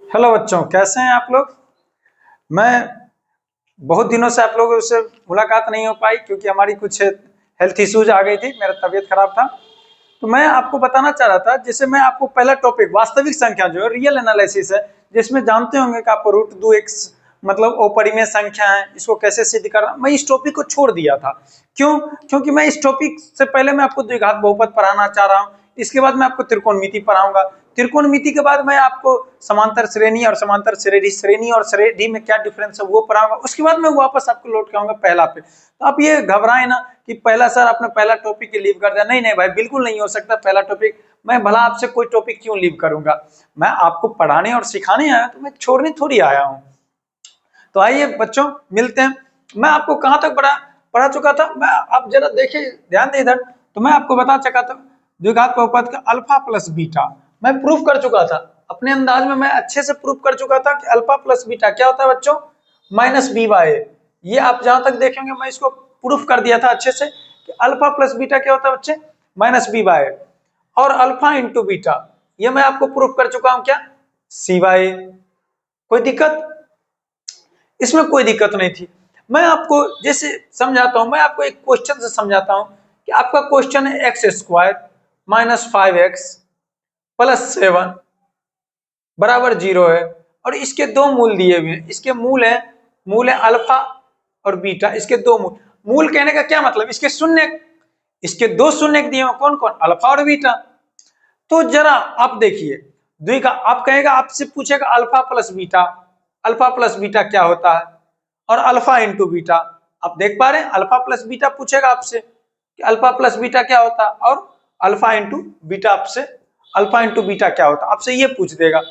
Hello बच्चों, कैसे हैं आप लोग। मैं बहुत दिनों से आप लोगों से मुलाकात नहीं हो पाई क्योंकि हमारी कुछ हेल्थ इश्यूज आ गई थी, मेरा तबीयत खराब था। तो मैं आपको बताना चाह रहा था, जैसे मैं आपको पहला टॉपिक वास्तविक संख्या जो है रियल एनालिसिस है, जिसमें जानते होंगे कि आपको रूट 2x मतलब अपरिमेय संख्या है, इसको कैसे सिद्ध करना, मैं इस टॉपिक को छोड़ दिया था। क्यों? क्योंकि मैं इस टॉपिक से पहले मैं आपको द्विघात बहुपद पढ़ाना चाह रहा हूँ। इसके बाद मैं आपको त्रिकोणमिति पढ़ाऊंगा। त्रिकोणमिति के बाद मैं आपको समांतर श्रेणी और समांतर श्रेणी और श्रेणी में क्या डिफरेंस है वो पढ़ाऊंगा। उसके बाद मैं वापस आपको लौट के आऊंगा पहला पे। तो आप ये घबराए ना कि पहला सर आपने पहला टॉपिक लीव कर दिया। नहीं नहीं भाई, बिल्कुल नहीं हो सकता पहला टॉपिक। मैं भला आपसे कोई टॉपिक क्यों लीव करूंगा। मैं आपको पढ़ाने और सिखाने आया, तो मैं छोड़ने थोड़ी आया हूँ। तो आइए बच्चों, मिलते हैं। मैं आपको कहाँ तक पढ़ा चुका था, मैं आप जरा देखिए, ध्यान दे इधर। तो मैं आपको बता चुका था द्विघात बहुपद का अल्फा प्लस बीटा मैं प्रूफ कर चुका था अपने अंदाज में। मैं अच्छे से प्रूफ कर चुका था कि अल्फा प्लस बीटा क्या होता है बच्चों, माइनस बी बाय ए। ये आप जहां तक देखेंगे मैं इसको प्रूफ कर दिया था अच्छे से कि अल्फा प्लस बीटा क्या होता है बच्चे, माइनस बी बाय ए। और अल्फा इंटू बीटा ये मैं आपको प्रूफ कर चुका हूं क्या, सी बाय ए। कोई दिक्कत? इसमें कोई दिक्कत नहीं थी। मैं आपको जैसे समझाता हूं, मैं आपको एक क्वेश्चन से समझाता हूं कि आपका क्वेश्चन है x square minus 5x plus 7 बराबर 0 है, और इसके दो मूल दिए हुए हैं। इसके मूल है अल्फा और बीटा। इसके दो मूल कहने का क्या मतलब, इसके शून्य, इसके दो शून्य दिए हुए, कौन कौन, अल्फा और बीटा। तो जरा आप देखिए, द्विघात आप कहेगा, आपसे पूछेगा अल्फा प्लस बीटा क्या होता है, और अल्फा इंटू बीटा। आप देख पा रहे हैं, अल्फा प्लस बीटा पूछेगा आपसे कि अल्फा प्लस बीटा क्या होता है, और अल्फा इंटू बीटा आपसे, अल्फा इंटू बीटा क्या होता है आपसे ये पूछ देगा।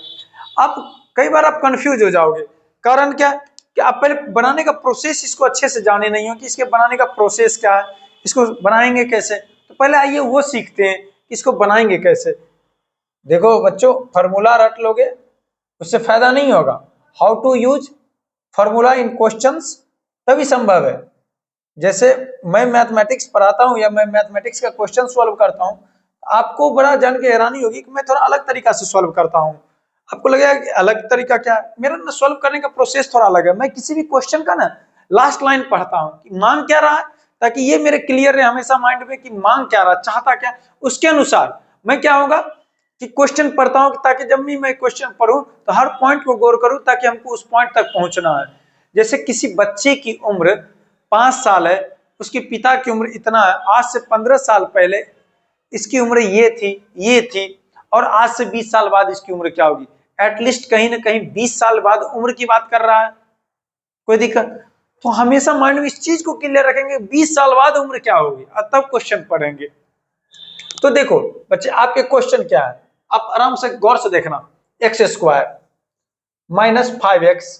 आप कई बार आप कंफ्यूज हो जाओगे। कारण क्या, कि आप पहले बनाने का प्रोसेस इसको अच्छे से जाने नहीं हो कि इसके बनाने का प्रोसेस क्या है, इसको बनाएंगे कैसे। तो पहले आइए वो सीखते हैं कि इसको बनाएंगे कैसे। देखो बच्चों, फार्मूला रट लोगे उससे फायदा नहीं होगा। How to use formula in questions तभी संभव है। जैसे मैं मैथमेटिक्स पढ़ाता हूं या मैं मैथमेटिक्स का क्वेश्चन सॉल्व करता हूं, आपको बड़ा जान के हैरानी होगी कि मैं थोड़ा अलग तरीका से सॉल्व करता हूं। आपको लगेगा कि अलग तरीका क्या है, मेरा ना सॉल्व करने का प्रोसेस थोड़ा अलग है। मैं किसी भी क्वेश्चन का ना लास्ट लाइन पढ़ता हूं कि मांग क्या रहा है, ताकि ये मेरे क्लियर रहे हमेशा माइंड में कि मांग क्या रहा, चाहता क्या। उसके अनुसार मैं क्या होगा कि क्वेश्चन पढ़ता हूं, ताकि जब भी मैं क्वेश्चन पढ़ूं तो हर पॉइंट को गौर करूं, ताकि हमको उस पॉइंट तक पहुंचना है। जैसे किसी बच्चे की उम्र 5 साल है, उसके पिता की उम्र इतना है, आज से 15 साल पहले इसकी उम्र ये थी, और आज से 20 साल बाद इसकी उम्र क्या होगी। एटलीस्ट कहीं ना कहीं 20 साल बाद उम्र की बात कर रहा है। कोई दिक्कत? तो हमेशा माइंड में इस चीज को क्लियर रखेंगे, 20 साल बाद उम्र क्या होगी, और तब क्वेश्चन पढ़ेंगे। तो देखो बच्चे, आपके क्वेश्चन क्या है, आप आराम से गौर से देखना। X square minus 5x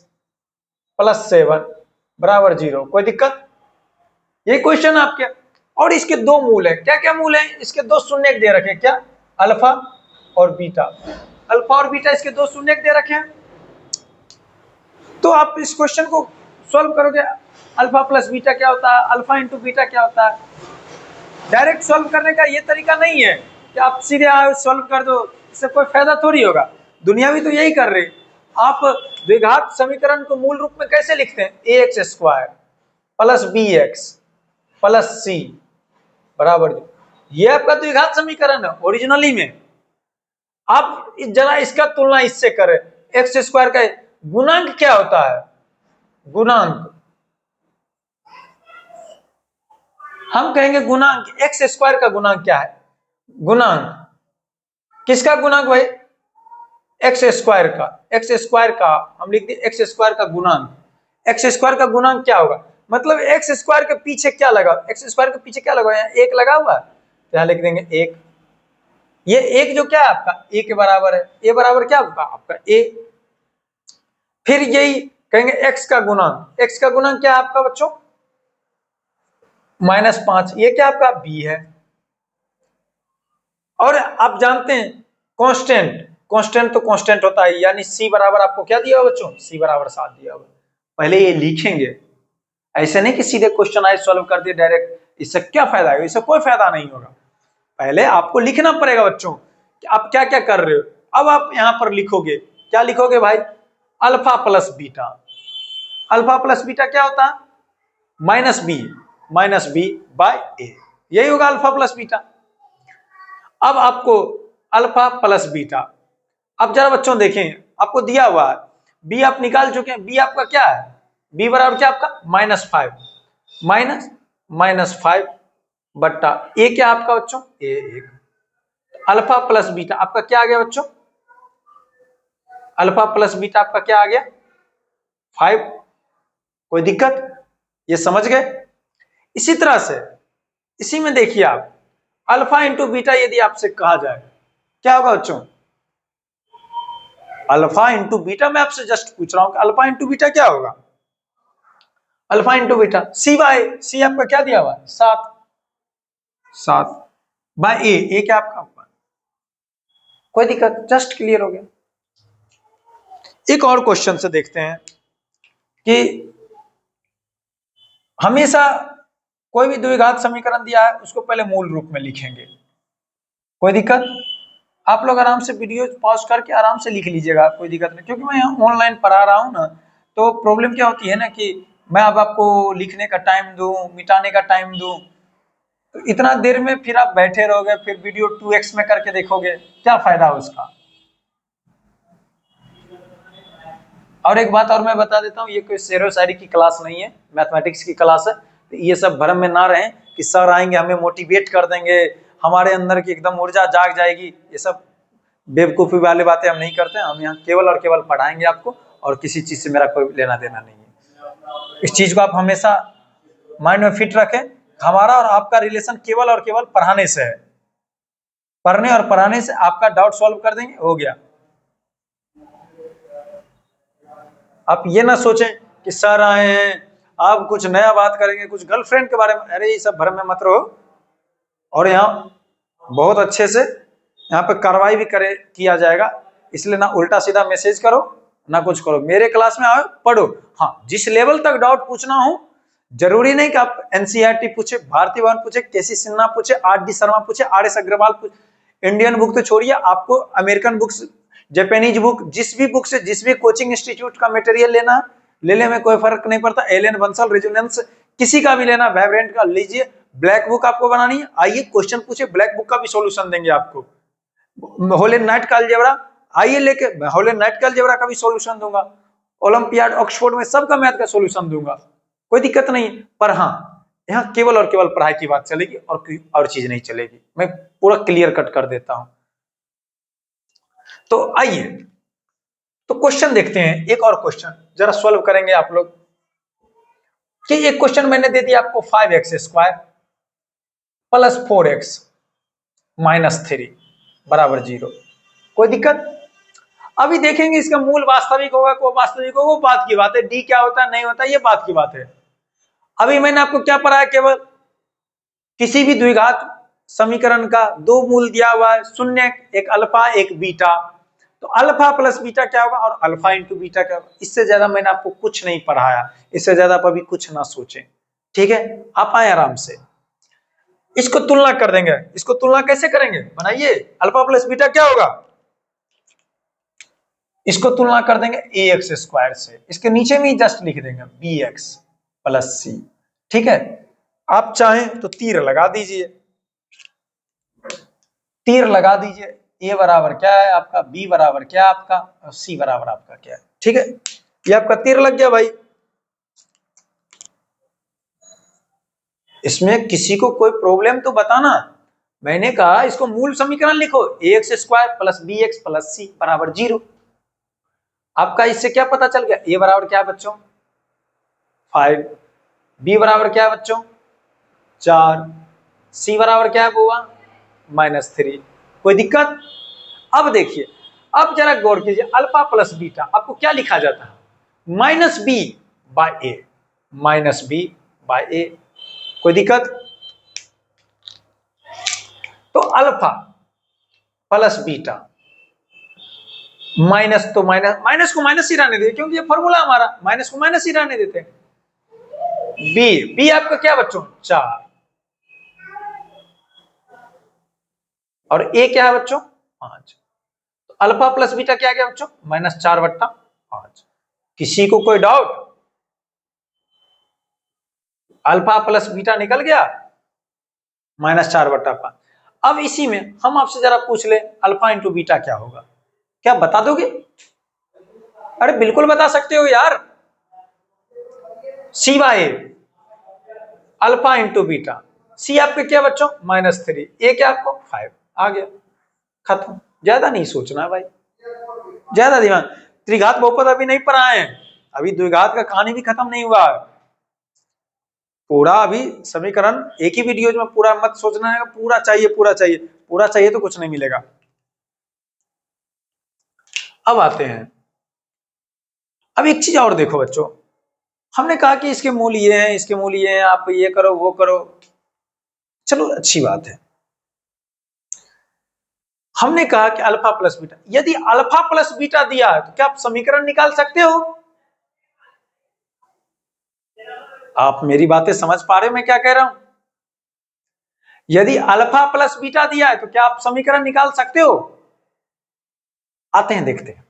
plus 7 बराबर 0। कोई दिक्कत? ये क्वेश्चन आपके, और इसके दो मूल है। क्या क्या मूल है, इसके दो शून्य दे रखे हैं, क्या, अल्फा और बीटा। अल्फा और बीटा इसके दो शून्य दे रखे हैं। तो आप इस क्वेश्चन को सॉल्व करोगे, अल्फा प्लस बीटा क्या होता है, अल्फा इंटू बीटा क्या होता है। डायरेक्ट सॉल्व करने का ये तरीका नहीं है कि आप सीधे आओ सॉल्व कर दो, इससे कोई फायदा थोड़ी होगा। दुनिया भी तो यही कर रही। आप द्विघात समीकरण को मूल रूप में कैसे लिखते हैं, a x square plus b x plus c बराबर 0। ये आपका द्विघात समीकरण है ओरिजिनली में। आप जरा इसका तुलना इससे करें, एक्स स्क्वायर का गुणांक क्या होता है, गुणांक हम कहेंगे गुणांक, एक्स स्क्वायर का गुणांक क्या है, गुणांक किसका गुणांक भाई, एक्स स्क्वायर का हम लिखते हैं एक्स स्क्वायर का गुणांक। एक्स स्क्वायर का गुणांक क्या होगा, मतलब एक्स स्क्वायर के पीछे क्या लगा, एक्स स्क्वायर के पीछे क्या लगा, यहाँ एक लगा हुआ है, यहाँ लिख देंगे एक। ये एक जो क्या है आपका ए के बराबर है, ए बराबर क्या होगा आपका ए। फिर यही कहेंगे एक्स का गुणांक, एक्स का गुणांक क्या है आपका बच्चों, -5, ये क्या आपका बी है। और आप जानते हैं कांस्टेंट तो कांस्टेंट होता है, यानी सी बराबर आपको क्या दिया होगा बच्चों, सी बराबर 7 दिया होगा। पहले ये लिखेंगे, ऐसे नहीं कि सीधे क्वेश्चन आए सॉल्व कर दिए डायरेक्ट, इससे क्या फायदा है, इससे कोई फायदा नहीं होगा। पहले आपको लिखना पड़ेगा बच्चों कि आप क्या क्या कर रहे हो। अब आप यहां पर लिखोगे क्या लिखोगे भाई? Alpha plus beta. Alpha plus beta क्या होता है? माइनस बी बाय ए, यही होगा अल्फा प्लस बीटा। अब आपको अल्फा प्लस बीटा, अब जरा बच्चों देखें, आपको दिया हुआ है बी, आप निकाल चुके हैं, बी आपका क्या है? बी बराबर क्या आपका? -5, माइनस 5 बट्टा ए, क्या आपका बच्चों? ए 1। अल्फा प्लस बीटा आपका क्या आ गया बच्चों? अल्फा प्लस बीटा आपका क्या आ गया? 5। कोई दिक्कत? ये समझ गए? इसी तरह से इसी में देखिए आप, अल्फा इंटू बीटा यदि आपसे कहा जाए, क्या होगा बच्चों? अल्फा इंटू बीटा, मैं आपसे जस्ट पूछ रहा हूं कि अल्फा इंटू बीटा क्या होगा? अल्फा इंटू बीटा सी बाय, सी आपका क्या दिया हुआ है? 7 बाय ए क्या आपका? कोई दिक्कत? जस्ट क्लियर हो गया। एक और क्वेश्चन से देखते हैं कि हमेशा कोई भी द्विघात समीकरण दिया है उसको पहले मूल रूप में लिखेंगे। कोई दिक्कत? आप लोग आराम से वीडियो पॉज करके आराम से लिख लीजिएगा, कोई दिक्कत नहीं, क्योंकि मैं ऑनलाइन पढ़ा रहा हूं ना, तो प्रॉब्लम क्या होती है ना कि मैं अब आपको लिखने का टाइम दूं, मिटाने का टाइम दूं, तो इतना देर में फिर आप बैठे रहोगे, फिर वीडियो 2x में करके देखोगे, क्या फायदा उसका? और एक बात और मैं बता देता हूँ, ये कोई शेरो शायरी की क्लास नहीं है, मैथमेटिक्स की क्लास है, तो ये सब भ्रम में ना रहें कि सर आएंगे हमें मोटिवेट कर देंगे, हमारे अंदर की एकदम ऊर्जा जाग जाएगी। ये सब बेवकूफ़ी वाली बातें हम नहीं करते हैं। हम यहाँ केवल और केवल पढ़ाएंगे आपको, और किसी चीज़ से मेरा कोई लेना देना नहीं है। इस चीज़ को आप हमेशा माइंड में फिट रखें, हमारा और आपका रिलेशन केवल और केवल पढ़ाने से है। पढ़ने और पढ़ाने से आपका डाउट सॉल्व कर देंगे, हो गया। आप ये ना सोचें कि सर आए हैं आप कुछ नया बात करेंगे, कुछ गर्लफ्रेंड के बारे में, अरे ये सब भ्रम में मत रहो। और यहाँ बहुत अच्छे से यहाँ पे कार्रवाई भी किया जाएगा, इसलिए ना उल्टा सीधा मैसेज करो ना कुछ करो, मेरे क्लास में आओ पढ़ो। हाँ, जिस लेवल तक डाउट पूछना हो, जरूरी नहीं कि आप एनसीईआरटी पूछे, भारती भवन पूछे, केसी सिन्हा पूछे, आर.डी. शर्मा पूछे, आर.एस. अग्रवाल पूछे, इंडियन बुक तो छोड़िए, आपको अमेरिकन बुक्स, जापानीज बुक, जिस भी बुक से जिस भी कोचिंग इंस्टीट्यूट का मटेरियल लेना, लेने में कोई फर्क नहीं पड़ता। एलियन बंसल रेजोनेंस किसी का भी लेना, वाइब्रेंट का लीजिए। ब्लैक बुक आपको बनानी है, आइए क्वेश्चन पूछे, ब्लैक बुक का भी सॉल्यूशन देंगे आपको। होले नाइट का अलजेब्रा आइए लेके, होले नाइट का अलजेब्रा का भी सॉल्यूशन दूंगा। ओलंपियाड ऑक्सफोर्ड में सबका मैथ का सॉल्यूशन दूंगा, कोई दिक्कत नहीं। पर हाँ, यहाँ केवल और केवल पढ़ाई की बात चलेगी और कोई और चीज नहीं चलेगी, मैं पूरा क्लियर कट कर देता हूं। तो आइए, तो क्वेश्चन देखते हैं, एक और क्वेश्चन जरा सॉल्व करेंगे आप लोग। कि एक क्वेश्चन मैंने दे दिया आपको, 5x² प्लस 4x माइनस 3 बराबर 0। कोई दिक्कत? अभी देखेंगे इसका मूल वास्तविक होगा को वास्तविक होगा, वो बात की बात है, डी क्या होता है नहीं होता ये बात की बात है। अभी मैंने आपको क्या पढ़ाया, केवल किसी भी द्विघात समीकरण का दो मूल दिया हुआ है, शून्य, एक अल्फा एक बीटा, तो अल्फा प्लस बीटा क्या होगा और अल्फा इंटू बीटा क्या होगा। इससे ज्यादा मैंने आपको कुछ नहीं पढ़ाया, इससे ज्यादा आप अभी कुछ ना सोचें, ठीक है? आप आए आराम से, इसको तुलना कर देंगे। इसको तुलना कैसे करेंगे, बनाइए। अल्फा प्लस बीटा क्या होगा, इसको तुलना कर देंगे ax² से, इसके नीचे में ही जस्ट लिख देंगे bx प्लस c, ठीक है? आप चाहें तो तीर लगा दीजिए, तीर लगा दीजिए, a बराबर क्या है आपका, b बराबर क्या है आपका, और c बराबर आपका क्या है, ठीक है? ये आपका तीर लग गया भाई। इसमें किसी को कोई प्रॉब्लम तो बताना। मैंने कहा इसको मूल समीकरण लिखो, ax² plus bx plus c बराबर 0। आपका इससे क्या पता चल गया, a बराबर क्या है बच्चों, 5, b बराबर क्या है बच्चों, 4, c बराबर क्या है बुआ, -3। कोई दिक्कत? अब देखिए, अब जरा गौर कीजिए, अल्फा प्लस बीटा आपको क्या लिखा जाता है, -b/a, -b/a। कोई दिक्कत? तो अल्फा प्लस बीटा, माइनस तो माइनस, माइनस को माइनस ही रहने देते क्योंकि ये फॉर्मूला हमारा, माइनस को माइनस ही रहने देते हैं। बी आपका क्या बच्चों, 4, और ए क्या है बच्चों, 5। तो अल्फा प्लस बीटा क्या गया बच्चों? -4/5। किसी को कोई डाउट? अल्फा प्लस बीटा निकल गया -4/5। अब इसी में हम आपसे जरा पूछ ले अल्फा इंटू बीटा क्या होगा, क्या बता दोगे? अरे बिल्कुल बता सकते हो यार। C/A alpha into beta. सी आपके क्या बच्चों? -3। ए क्या आपको? 5। आ गया, खत्म। ज्यादा नहीं सोचना है भाई, ज्यादा दिमाग। त्रिघात बहुपद अभी नहीं पढ़ाए हैं, अभी द्विघात का कहानी भी खत्म नहीं हुआ है। पूरा अभी समीकरण एक ही वीडियो में पूरा मत सोचना है पूरा चाहिए पूरा चाहिए, पूरा चाहिए तो कुछ नहीं मिलेगा। अब आते हैं, अब एक चीज और देखो बच्चों, हमने कहा कि इसके मूल ये हैं, इसके मूल ये हैं, आप ये करो वो करो, चलो अच्छी बात है। हमने कहा कि अल्फा प्लस बीटा, यदि अल्फा प्लस बीटा दिया है तो क्या आप समीकरण निकाल सकते हो? आप मेरी बातें समझ पा रहे हो मैं क्या कह रहा हूं? यदि अल्फा प्लस बीटा दिया है तो क्या आप समीकरण निकाल सकते हो? आते हैं देखते हैं।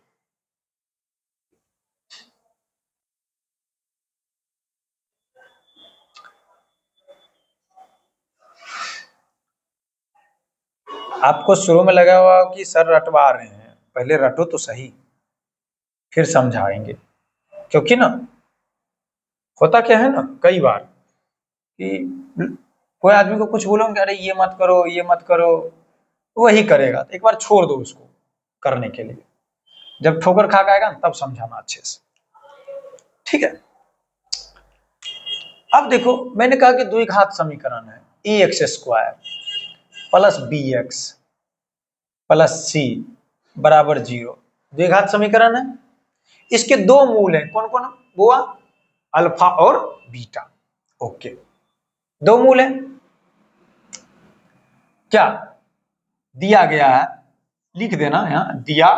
आपको शुरू में लगा हुआ कि सर रटवा रहे हैं, पहले रटो तो सही, फिर समझाएंगे। क्योंकि ना होता क्या है ना, कई बार कि कोई आदमी को कुछ बोलोगे, अरे ये मत करो ये मत करो, वही करेगा, तो एक बार छोड़ दो उसको करने के लिए, जब ठोकर खा के आएगा तब समझाना अच्छे से, ठीक है? अब देखो मैंने कहा कि द्विघात समीकरण है ax² plus bx plus c बराबर 0, द्विघात समीकरण है। इसके दो मूल हैं, कौन कौन हुआ? अल्फा और बीटा। ओके, दो मूल है। क्या दिया गया है, लिख देना यहां, दिया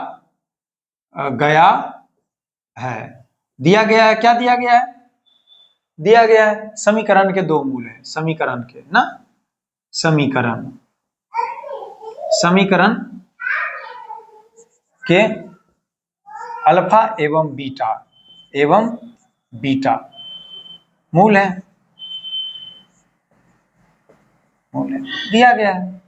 गया है, दिया गया है, क्या दिया गया है? दिया गया है समीकरण के दो मूल है, समीकरण के ना, समीकरण समीकरण के अल्फा एवं बीटा मूल है, मूल है, दिया गया है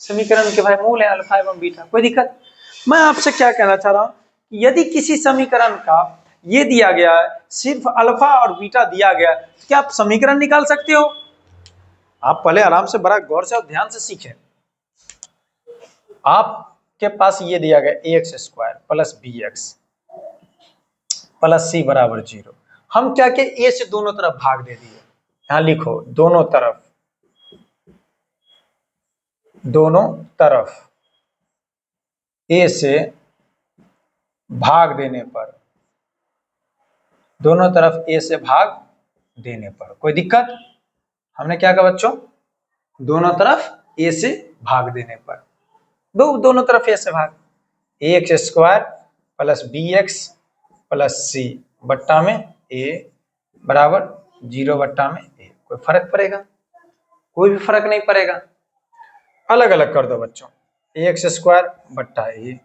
समीकरण के भाई मूल है अल्फा एवं बीटा, कोई दिक्कत? मैं आपसे क्या कहना चाह रहा हूं कि यदि किसी समीकरण का ये दिया गया है, सिर्फ अल्फा और बीटा दिया गया है, तो क्या आप समीकरण निकाल सकते हो? आप पहले आराम से बड़ा गौर से और ध्यान से सीखें। आपके पास ये दिया गया ax² plus bx plus c बराबर 0, हम क्या के a से दोनों तरफ भाग दे दिए, यहां लिखो दोनों तरफ, दोनों तरफ a से भाग देने पर, दोनों तरफ a से भाग देने पर, कोई दिक्कत? हमने क्या कहा बच्चों? दोनों तरफ a से भाग देने पर, दोनों तरफ a से भाग, ax² plus bx plus c बट्टा में a बराबर 0 बट्टा में a, कोई फर्क पड़ेगा? कोई भी फर्क नहीं पड़ेगा। अलग अलग कर दो बच्चों, ax² बट्टा a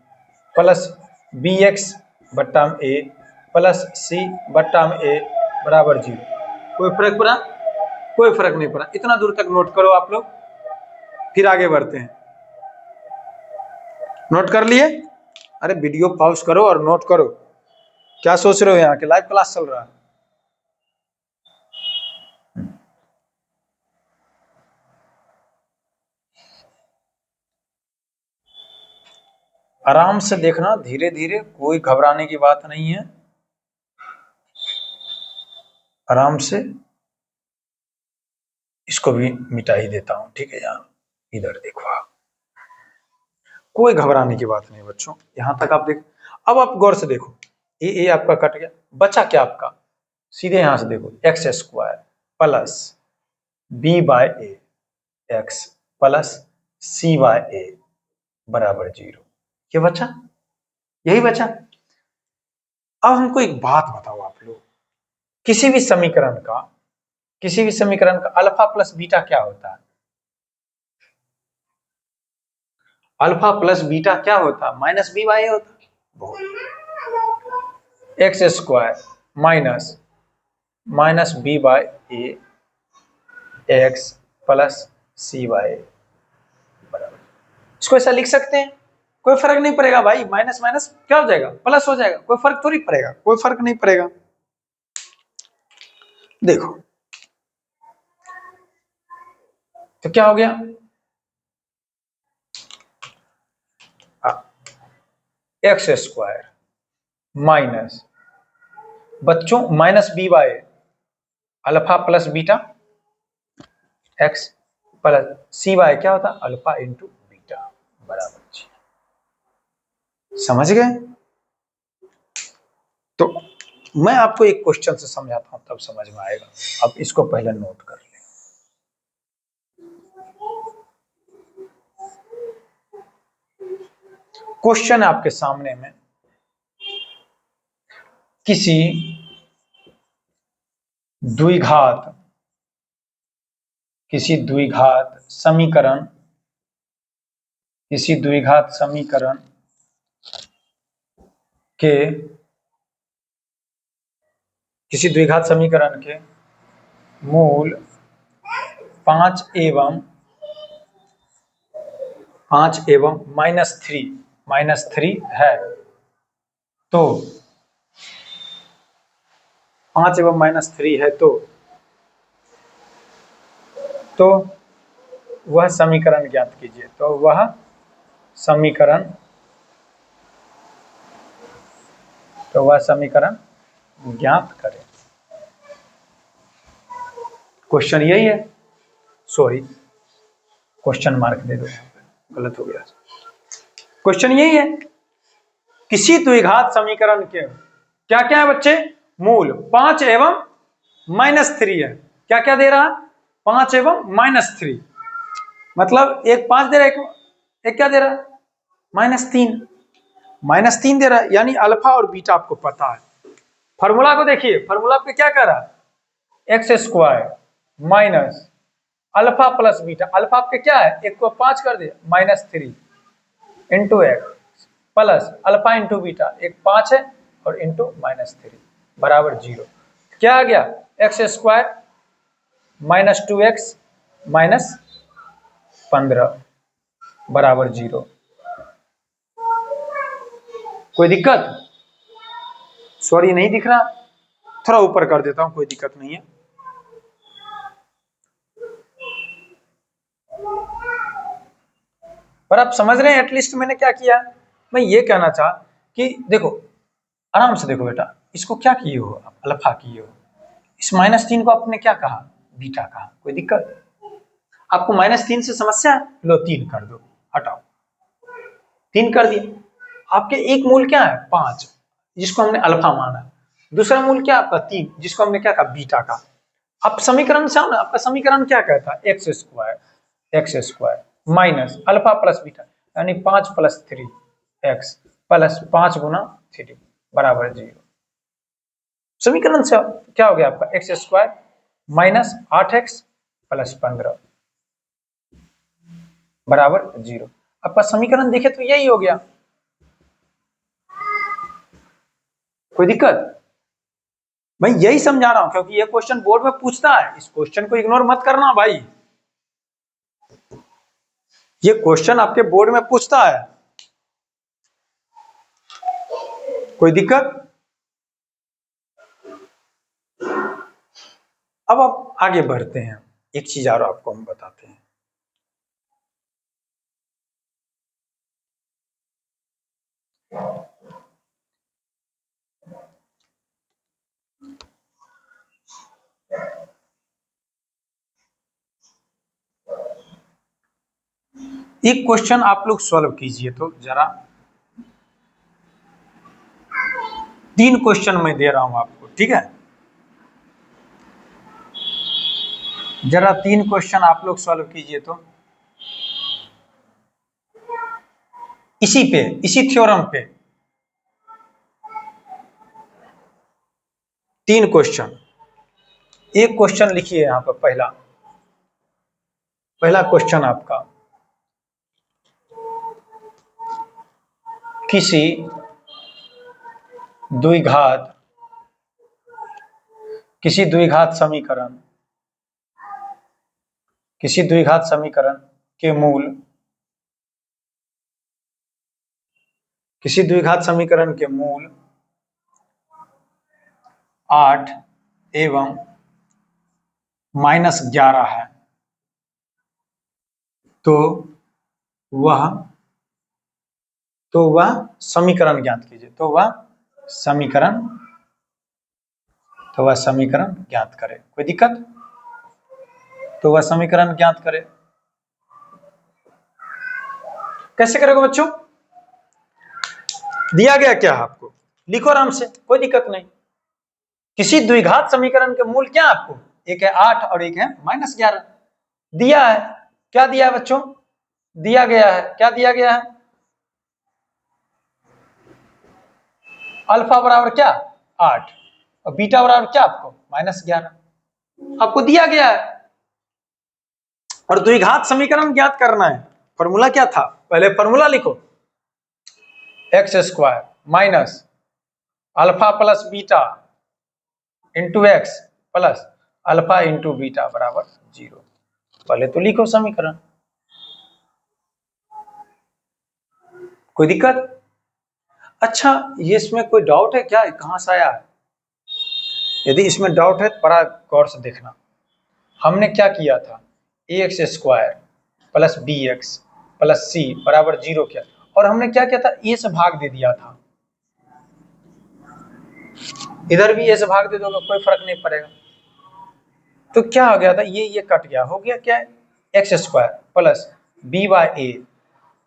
प्लस bx बट्टा में a प्लस c बट्टा में a बराबर 0, कोई फर्क पड़ा? कोई फर्क नहीं पड़ा। इतना दूर तक नोट करो आप लोग, फिर आगे बढ़ते हैं। नोट कर लिए? अरे वीडियो पॉज करो और नोट करो, क्या सोच रहे हो, यहाँ के लाइव क्लास चल रहा है। आराम से देखना, धीरे धीरे, कोई घबराने की बात नहीं है, आराम से। इसको भी मिटा ही देता हूं, ठीक है यार, इधर देखो आप, कोई घबराने की बात नहीं बच्चों, यहां तक आप देख। अब आप गौर से देखो, ए आपका कट गया, बचा क्या आपका? सीधे यहां से देखो, x² plus b/a x plus c/a बराबर 0, ये बचा, यही बचा। अब हमको एक बात बताओ आप लोग, किसी भी समीकरण का अल्फा प्लस बीटा क्या होता है? अल्फा प्लस बीटा क्या होता? माइनस बी बाई ए होता। बहुत, X square minus B by A X plus C by बराबर। इसको ऐसा लिख सकते हैं, कोई फर्क नहीं पड़ेगा भाई, माइनस माइनस क्या हो जाएगा? प्लस हो जाएगा, कोई फर्क थोड़ी पड़ेगा, कोई फर्क नहीं पड़ेगा। देखो तो क्या हो गया, एक्स स्क्वायर माइनस, बच्चों minus B by alpha plus beta X plus C by क्या होता? अल्फा इंटू बीटा बराबर जी। समझ गए? तो मैं आपको एक क्वेश्चन से समझाता हूं तब समझ में आएगा। अब इसको पहले नोट कर लें। क्वेश्चन है आपके सामने में, किसी द्विघात समीकरण के मूल 5 एवं -3 है, तो 5 एवं -3 है तो वह समीकरण ज्ञात कीजिए। तो वह समीकरण ज्ञात करें। क्वेश्चन यही है, सॉरी क्वेश्चन मार्क दे दो, गलत हो गया। क्वेश्चन यही है, किसी द्विघात समीकरण के क्या क्या है बच्चे? मूल 5 एवं -3 है। क्या क्या दे रहा? 5 एवं -3, मतलब एक 5 दे रहा है, एक क्या दे रहा है? -3 दे रहा है, यानी अल्फा और बीटा आपको पता है। फॉर्मूला को देखिए, फॉर्मूला पे क्या कर रहा है? X square minus alpha plus beta, alpha आपके क्या है? एक को 5 कर दिया, -3 into x plus alpha into beta, एक 5 है और इंटू -3 बराबर 0। क्या आ गया? एक्स स्क्वायर -2x -15 बराबर 0। कोई दिक्कत? सॉरी नहीं दिख रहा, थोड़ा ऊपर कर देता हूं, कोई दिक्कत नहीं है। पर आप समझ रहे हैं एटलीस्ट मैंने क्या किया? मैं ये कहना चाह कि देखो, आराम से देखो बेटा, इसको क्या किए हो आप? अल्फा किए हो। इस -3 को आपने क्या कहा? बीटा कहा। कोई दिक्कत? आपको -3 से समस्या है? लो 3 कर दो, हटाओ, 3 कर दिया। आपके एक मूल क्या है? 5, जिसको हमने अल्फा माना। दूसरा मूल क्या आपका? 3, जिसको हमने क्या कहा? बीटा का। अब समीकरण से आओ ना, आपका समीकरण क्या कहता है? X square minus alpha plus beta, यानी 5 + 3 एक्स प्लस 5 गुना 3 बराबर 0। समीकरण से क्या हो गया आपका? X square minus 8x plus 15 बराबर 0। आपका समीकरण देखे तो यही हो गया। कोई दिक्कत? मैं यही समझा रहा हूं, क्योंकि ये क्वेश्चन बोर्ड में पूछता है। इस क्वेश्चन को इग्नोर मत करना भाई, ये क्वेश्चन आपके बोर्ड में पूछता है। कोई दिक्कत? अब आप आगे बढ़ते हैं, एक चीज और आपको हम बताते हैं। एक क्वेश्चन आप लोग सॉल्व कीजिए तो जरा, 3 क्वेश्चन मैं दे रहा हूं आपको, ठीक है? जरा 3 क्वेश्चन आप लोग सॉल्व कीजिए तो, इसी थ्योरम पे 3 क्वेश्चन। एक क्वेश्चन लिखिए यहां पर, पहला क्वेश्चन आपका, किसी द्विघात समीकरण के मूल 8 एवं -11 है, तो वह समीकरण ज्ञात कीजिए। तो वह समीकरण ज्ञात करे। कोई दिक्कत? तो वह समीकरण ज्ञात करे। कैसे करेगा बच्चों? दिया गया क्या है आपको, लिखो आराम से, कोई दिक्कत नहीं। किसी द्विघात समीकरण के मूल क्या है आपको, एक है 8 और एक है -11 दिया है। क्या दिया है बच्चों? दिया गया है, क्या दिया गया है? अल्फा बराबर क्या 8 और बीटा बराबर क्या आपको -11 आपको दिया गया है। और द्विघात समीकरण ज्ञात करना है। फॉर्मूला क्या था? पहले फॉर्मूला लिखो, x² minus alpha plus beta into x plus alpha into beta बराबर 0। पहले तो लिखो समीकरण। कोई दिक्कत? अच्छा, ये इसमें कोई डाउट है क्या, कहां से आया है? यदि इसमें डाउट है तो बड़ा गौर से देखना। हमने क्या किया था, ax² plus bx plus c बराबर 0 किया, और हमने क्या किया था, a से भाग दे दिया था। इधर भी a से भाग दे दोगे कोई फर्क नहीं पड़ेगा। तो क्या हो गया था, ये कट गया, हो गया क्या, x² प्लस b बाय ए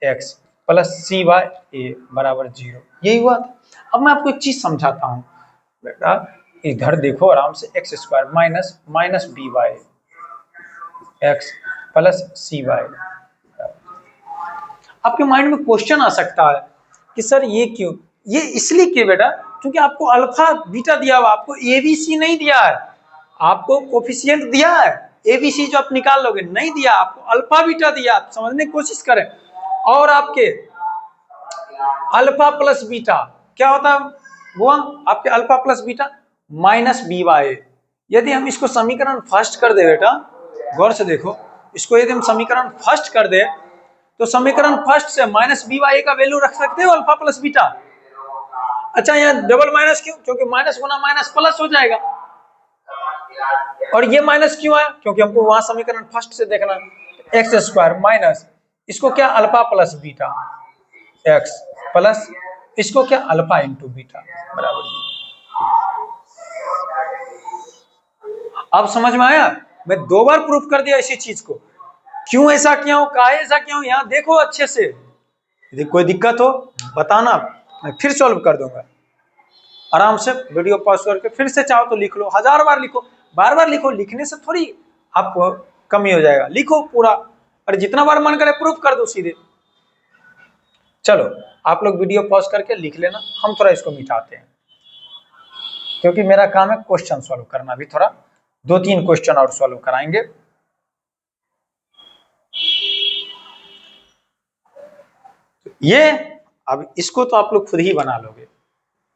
एक्स प्लस सी बाय ए बराबर 0, यही हुआ था। अब मैं आपको एक चीज समझाता हूं बेटा, इधर देखो आराम से, x² minus b by x plus c by. आपके माइंड में क्वेश्चन आ सकता है कि सर ये क्यों, ये इसलिए क्यों बेटा, क्योंकि आपको अल्फा बीटा दिया हुआ, आपको एबीसी नहीं दिया है। आपको कोफिशिएंट दिया है, एबीसी जो आप निकाल लोगे नहीं दिया, आपको अल्फा बीटा दिया। आप समझने की कोशिश करें। और आपके अल्फा प्लस बीटा क्या होता है वो, आपके alpha plus beta minus b by a. यदि हम इसको समीकरण फर्स्ट कर दे बेटा, गौर से देखो, इसको यदि हम समीकरण फर्स्ट कर दे तो समीकरण फर्स्ट से माइनस बी बाय ए का वैल्यू रख सकते हो अल्फा प्लस बीटा। अच्छा, यहाँ डबल माइनस क्यों? क्योंकि माइनस गुना माइनस प्लस हो जाएगा। और ये माइनस क्यों है? क्योंकि हमको वहां समीकरण फर्स्ट से देखना, x² माइनस इसको क्या alpha plus beta X plus इसको क्या अल्फा इंटू बीटा बराबर। अब समझ में आया? मैं 2 बार प्रूफ कर दिया इसी चीज को, क्यों ऐसा किया हूं, काहे ऐसा किया हूं, यहाँ देखो अच्छे से। यदि कोई दिक्कत हो बताना, मैं फिर सॉल्व कर दूंगा। आराम से वीडियो पॉज करके फिर से चाहो तो लिख लो, 1000 बार लिखो, बार बार लिखो। लिखने से थोड़ी आपको कमी हो जाएगा, लिखो पूरा, और जितना बार मन करे प्रूफ कर दो सीधे। चलो आप लोग वीडियो पॉज करके लिख लेना, हम थोड़ा इसको मिटाते हैं, क्योंकि मेरा काम है क्वेश्चन सॉल्व करना। भी थोड़ा 2-3 क्वेश्चन और सॉल्व कराएंगे। ये अब इसको तो आप लोग खुद ही बना लोगे।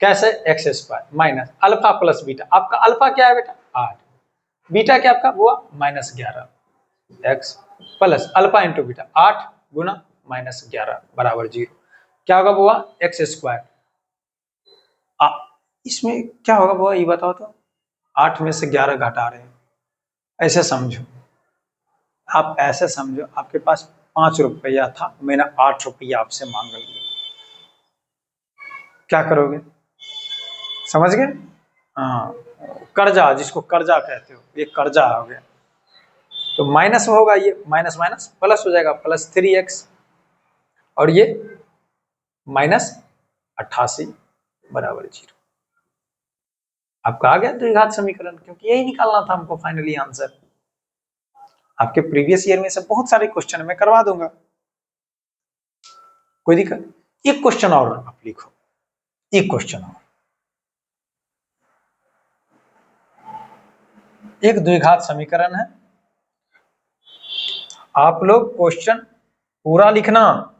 कैसे? x² minus alpha plus beta, आपका अल्फा क्या है बेटा 8, बीटा क्या आपका हुआ -11 x plus alpha into beta 8 गुना -11 बराबर 0। क्या होगा बुआ? x²। इसमें क्या होगा बुआ, ये बताओ तो। 8 में से 11 घटा रहे हैं, ऐसे समझो, आप ऐसे समझो, आपके पास 5 रुपया था, मैंने 8 रुपया आपसे मांग लिया, क्या करोगे? समझ गए? हाँ, कर्जा, जिसको कर्जा कहते हो, ये कर्जा हो गया। तो माइनस होगा, ये माइनस माइनस प्लस हो जाएगा, प्लस 3x, और ये -88 बराबर 0। आपका आ गया द्विघात समीकरण, क्योंकि यही निकालना था हमको फाइनली आंसर। आपके प्रीवियस ईयर में से बहुत सारे क्वेश्चन मैं करवा दूंगा, कोई दिक्कत। एक क्वेश्चन और आप लिखो, एक क्वेश्चन और, एक द्विघात समीकरण है। आप लोग क्वेश्चन पूरा लिखना,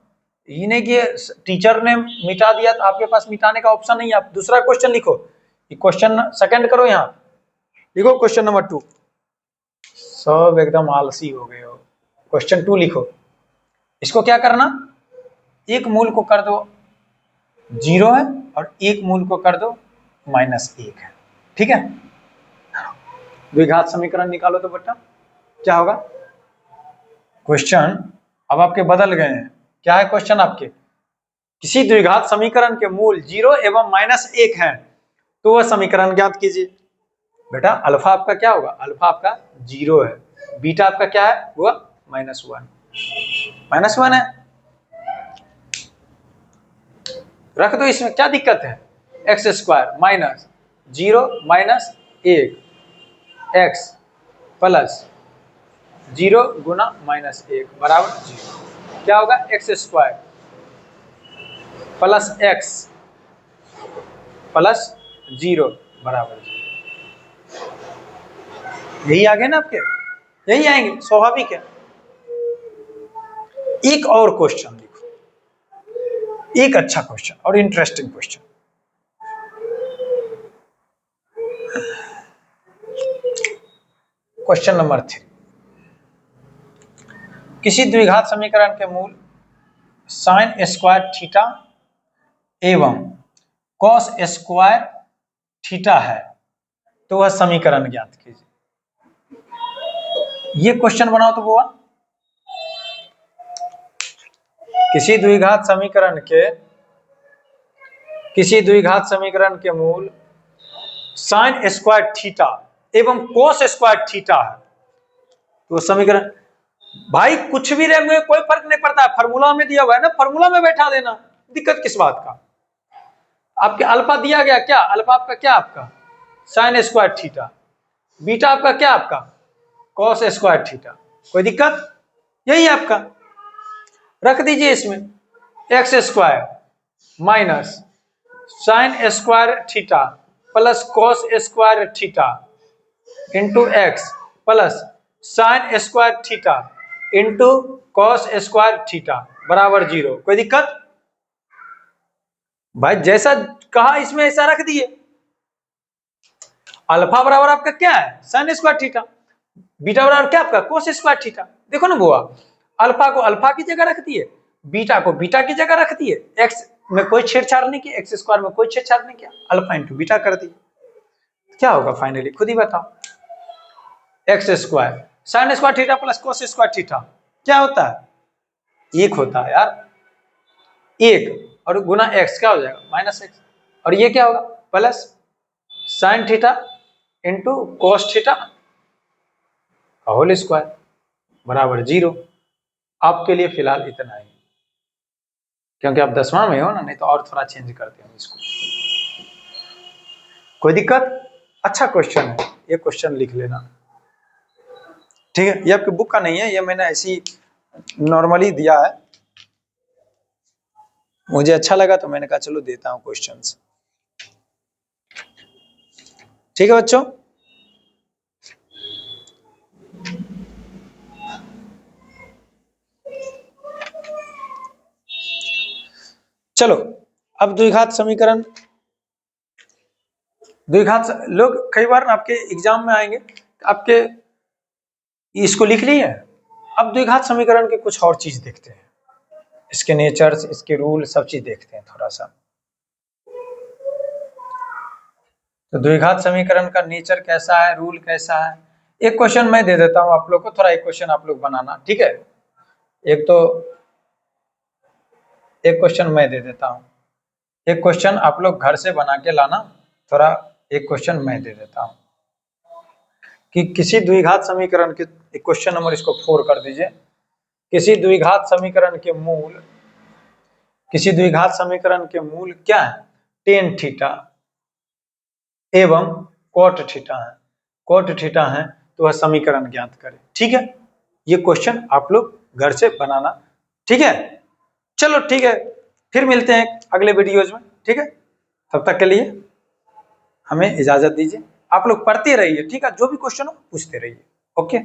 ये नहीं कि टीचर ने मिटा दिया तो आपके पास मिटाने का ऑप्शन नहीं है। आप दूसरा क्वेश्चन लिखो, ये क्वेश्चन सेकंड करो, यहाँ लिखो क्वेश्चन नंबर 2। सब एकदम आलसी हो गए हो। क्वेश्चन 2 लिखो। इसको क्या करना, एक मूल को कर दो 0 है और एक मूल को कर दो -1 है, ठीक है। द्विघात समीकरण निकालो तो बेटा क्या होगा। क्वेश्चन अब आपके बदल गए हैं। क्या है क्वेश्चन आपके, किसी द्विघात समीकरण के मूल 0 एवं -1 है तो वह समीकरण ज्ञात कीजिए। बेटा अल्फा आपका क्या होगा, अल्फा आपका 0 है, बीटा आपका क्या है, वो -1 है। रख दो, इसमें क्या दिक्कत है। x² -0 -1 x प्लस 0 गुना -1 बराबर 0। क्या होगा, x² प्लस x प्लस 0 बराबर 0। यही आ गए ना आपके, यही आएंगे, स्वाभाविक है। एक और क्वेश्चन लिखो, एक अच्छा क्वेश्चन और इंटरेस्टिंग क्वेश्चन। क्वेश्चन नंबर 3, किसी द्विघात समीकरण के मूल sin² थीटा एवं cos² थीटा है तो वह समीकरण ज्ञात कीजिए। ये क्वेश्चन बनाओ तो वो किसी द्विघात समीकरण के मूल sin² थीटा एवं cos² थीटा है तो समीकरण, भाई कुछ भी रहे कोई फर्क नहीं पड़ता है, फार्मूला में दिया हुआ है ना, फार्मूला में बैठा देना, दिक्कत किस बात का। आपके अल्फा दिया गया, क्या अल्फा आपका क्या, आपका sin² थीटा, बीटा आपका क्या, आपका cos² थीटा, कोई दिक्कत, यही आपका रख दीजिए इसमें x² minus sin² theta plus cos² theta into x plus sin² theta into cos² theta बराबर 0। कोई दिक्कत, भाई जैसा कहा इसमें ऐसा रख दिए। अल्फा बराबर आपका क्या है, sin² थीटा, बीटा बराबर क्या आपका cos² थीटा। देखो ना बुआ, अल्फा को अल्फा की जगह रख दिए, बीटा को बीटा की जगह रख दिए, एक्स में कोई छेड़छाड़ नहीं किया, x² में कोई छेड़छाड़ नहीं किया, अल्फा इंटू बीटा कर दिए। क्या होगा फाइनली, खुद ही बताओ। x² sin² theta plus cos² theta क्या होता है, 1 होता है यार, 1 और गुना x क्या हो जाएगा -x, और ये क्या होगा plus sin theta into cos theta whole square बराबर 0। आपके लिए फिलहाल इतना ही, क्योंकि आप 10वां में हो ना, नहीं तो और थोड़ा चेंज करते हैं इसको। कोई दिक्कत, अच्छा क्वेश्चन है, ये क्वेश्चन लिख लेना, ठीक है। ये आपके बुक का नहीं है, ये मैंने ऐसी नॉर्मली दिया है, मुझे अच्छा लगा तो मैंने कहा चलो देता हूं क्वेश्चंस, ठीक है बच्चों। चलो अब द्विघात समीकरण, लोग कई बार आपके एग्जाम में आएंगे, आपके इसको लिख लिए, अब द्विघात समीकरण के कुछ और चीज देखते हैं, इसके नेचर्स, इसके रूल, सब चीज देखते हैं थोड़ा सा। तो द्विघात समीकरण का नेचर कैसा है, रूल कैसा है, एक क्वेश्चन मैं दे देता हूं आप लोग को, थोड़ा एक क्वेश्चन आप लोग बनाना, ठीक है। एक क्वेश्चन मैं दे देता हूं, एक क्वेश्चन आप लोग घर से बना के लाना, थोड़ा एक क्वेश्चन मैं दे देता हूं कि किसी द्विघात समीकरण के, एक क्वेश्चन नंबर इसको 4 कर दीजिए, किसी द्विघात समीकरण के मूल क्या है, tan थीटा एवं cot थीटा है, तो वह समीकरण ज्ञात करें, ठीक है। ये क्वेश्चन आप लोग घर से बनाना, ठीक है। चलो ठीक है, फिर मिलते हैं अगले वीडियोज में, ठीक है। तब तक के लिए हमें इजाजत दीजिए, आप लोग पढ़ते रहिए, ठीक है, जो भी क्वेश्चन हो पूछते रहिए, ओके।